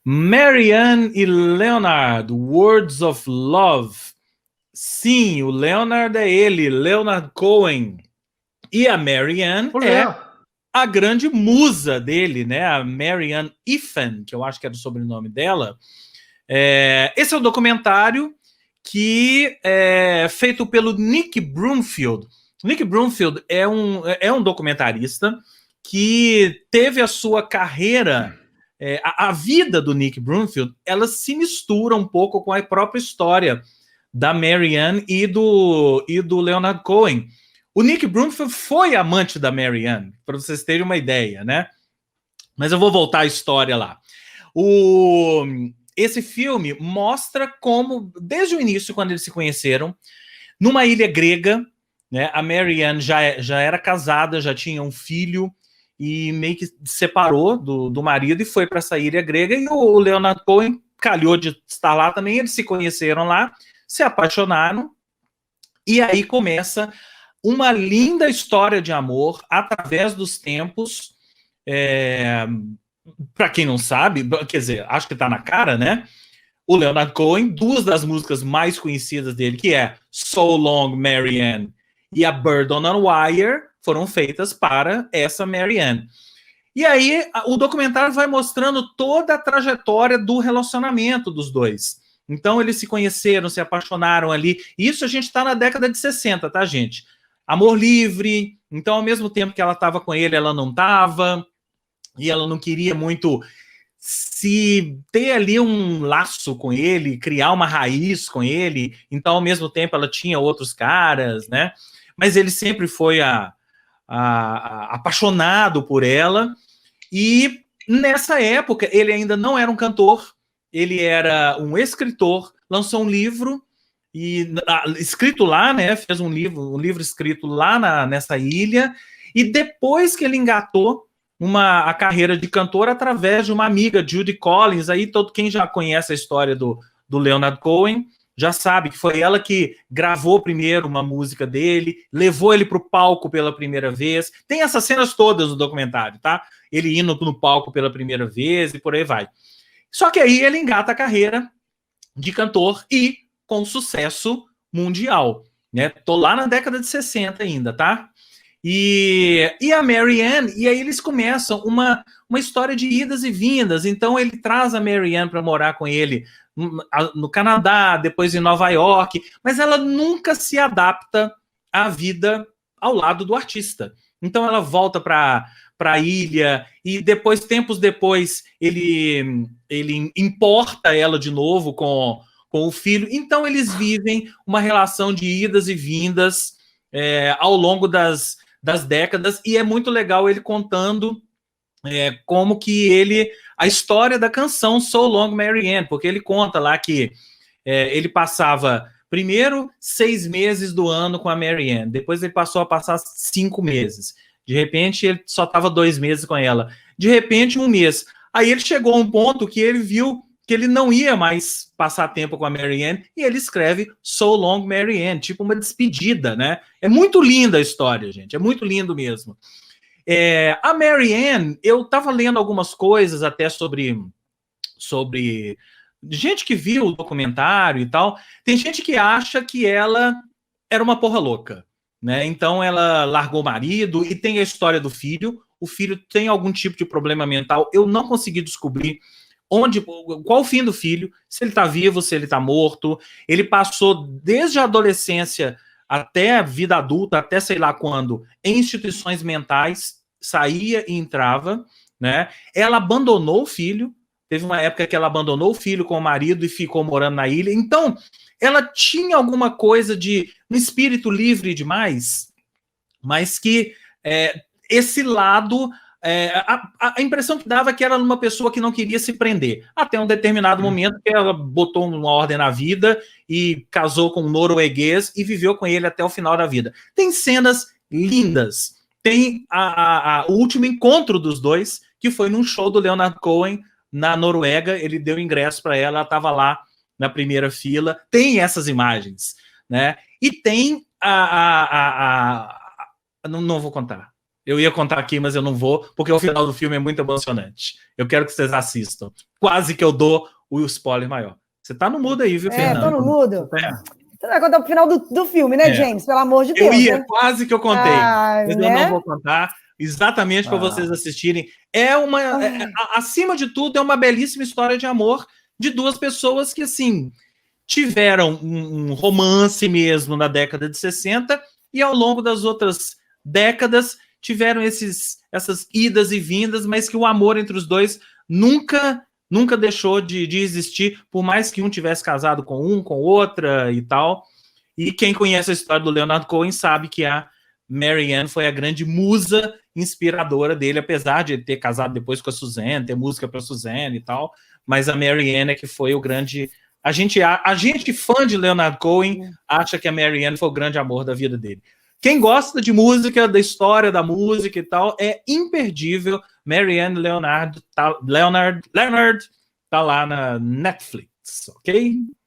Marianne e Leonard, Words of Love. Sim, o Leonard é ele, Leonard Cohen. E a Marianne é a grande musa dele, né? A Marianne Ifan, que eu acho que era o sobrenome dela. Esse é o documentário que é feito pelo Nick Broomfield. Nick Broomfield é um documentarista que teve a sua carreira, a vida do Nick Broomfield, ela se mistura um pouco com a própria história da Marianne e do Leonard Cohen. O Nick Broomfield foi amante da Marianne, para vocês terem uma ideia, né? Mas eu vou voltar à história lá. Esse filme mostra como, desde o início, quando eles se conheceram, numa ilha grega, né, a Marianne já era casada, já tinha um filho, e meio que separou do marido e foi para essa ilha grega, e o Leonard Cohen calhou de estar lá também, eles se conheceram lá, se apaixonaram, e aí começa uma linda história de amor através dos tempos. Para quem não sabe, quer dizer, acho que tá na cara, né? O Leonard Cohen, duas das músicas mais conhecidas dele, que é So Long, Marianne e a Bird on a Wire, foram feitas para essa Marianne. E aí o documentário vai mostrando toda a trajetória do relacionamento dos dois. Então eles se conheceram, se apaixonaram ali. Isso a gente está na década de 60, tá, gente? Amor livre. Então, ao mesmo tempo que ela estava com ele, ela não estava. E ela não queria muito se ter ali um laço com ele, criar uma raiz com ele. Então, ao mesmo tempo, ela tinha outros caras, né? Mas ele sempre foi apaixonado por ela. E nessa época, ele ainda não era um cantor, ele era um escritor, lançou um livro, escrito lá, né? Fez um livro escrito lá nessa ilha, e depois que ele engatou a carreira de cantor através de uma amiga, Judy Collins. Aí todo quem já conhece a história do Leonard Cohen já sabe que foi ela que gravou primeiro uma música dele, levou ele para o palco pela primeira vez. Tem essas cenas todas no documentário, tá? Ele indo no palco pela primeira vez e por aí vai. Só que aí ele engata a carreira de cantor e com sucesso mundial, né? Tô lá na década de 60 ainda, tá? E a Marianne, e aí eles começam uma história de idas e vindas. Então ele traz a Marianne para morar com ele no Canadá, depois em Nova York, mas ela nunca se adapta à vida ao lado do artista. Então ela volta para a ilha e depois, tempos depois, ele importa ela de novo com o filho. Então eles vivem uma relação de idas e vindas ao longo das décadas, e é muito legal ele contando como que a história da canção So Long, Marianne, porque ele conta lá que ele passava primeiro 6 meses do ano com a Marianne, depois ele passou a passar 5 meses, de repente ele só estava 2 meses com ela, de repente 1 mês, aí ele chegou a um ponto que ele viu que ele não ia mais passar tempo com a Marianne, e ele escreve So Long, Marianne, tipo uma despedida, né? É muito linda a história, gente, é muito lindo mesmo. A Marianne, eu estava lendo algumas coisas até sobre gente que viu o documentário e tal. Tem gente que acha que ela era uma porra louca, né? Então ela largou o marido, e tem a história do filho. O filho tem algum tipo de problema mental. Eu não consegui descobrir qual o fim do filho, se ele está vivo, se ele está morto. Ele passou desde a adolescência até a vida adulta, até sei lá quando, em instituições mentais, saía e entrava, né? Ela abandonou o filho, teve uma época que ela abandonou o filho com o marido e ficou morando na ilha. Então, ela tinha alguma coisa de um espírito livre demais, mas que esse lado... a impressão que dava é que era uma pessoa que não queria se prender, até um determinado momento que ela botou uma ordem na vida e casou com um norueguês e viveu com ele até o final da vida. Tem cenas lindas, tem o último encontro dos dois, que foi num show do Leonard Cohen na Noruega. Ele deu ingresso para ela estava lá na primeira fila. Tem essas imagens, né? E tem não vou contar. Eu ia contar aqui, mas eu não vou, porque o final do filme é muito emocionante. Eu quero que vocês assistam. Quase que eu dou o spoiler maior. Você tá no mudo aí, viu, Fernando? Tô no mudo. É. Você vai contar o final do filme, né, James? Pelo amor de Deus. Eu ia, né? quase que eu contei. Mas eu né? não vou contar. Exatamente para vocês assistirem. Acima de tudo, é uma belíssima história de amor de duas pessoas que, assim, tiveram um romance mesmo na década de 60 e ao longo das outras décadas tiveram essas idas e vindas, mas que o amor entre os dois nunca deixou de existir, por mais que um tivesse casado com outra e tal. E quem conhece a história do Leonard Cohen sabe que a Mary Ann foi a grande musa inspiradora dele, apesar de ter casado depois com a Suzanne, ter música para Suzanne e tal, mas a Mary Ann é que foi o grande... A gente fã de Leonard Cohen acha que a Mary Ann foi o grande amor da vida dele. Quem gosta de música, da história da música e tal, é imperdível. Mary Ann Leonard tá lá na Netflix, ok?